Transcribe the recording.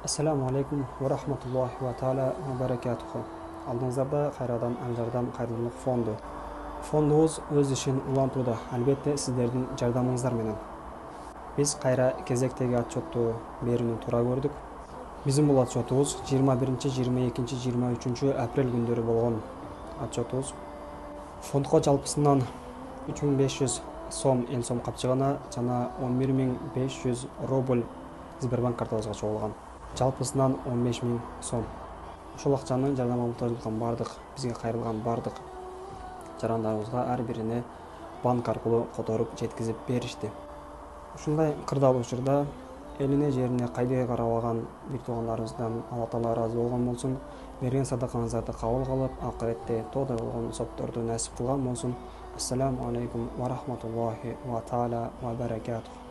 Ассаламу алейкум ва рахматуллахи ва таала ва баракатуху. Алдыңыздарда кайрадан Ал Жардам кайрымдуулук фонду. Фондубуз өз ишин улантууда, албетте сиздердин жардамыңыздар менен. Биз кайра кезектеги отчетту берүүнү туура көрдүк. Биздин бул отчетубуз 21, 22, 23 апрель күндөрү болгон отчетубуз. Фондко жалпысынан 3500 сом эл сом капчыгына жана 11500 рубль Сбербанк картабызга чогулган. Жалпысынан 15000 сом. Ошол акчаны жардамга муктаж болгон бардык, бизге кайрылган бардык жарандарыбызга ар бирине банк аркылуу которуп жеткизип беришти. Ушундай кырдаал учурда элине жерине кайдыга карабаган бир туугандарыбыздан Алла Таала ыраазы болгон болсун, берген садакаңыздарды кабыл кылып, акыретте тоодай болгон сопторду насип кылган болсун. Ассаламу алейкум ва рахматуллахи ва таала ва баракатух.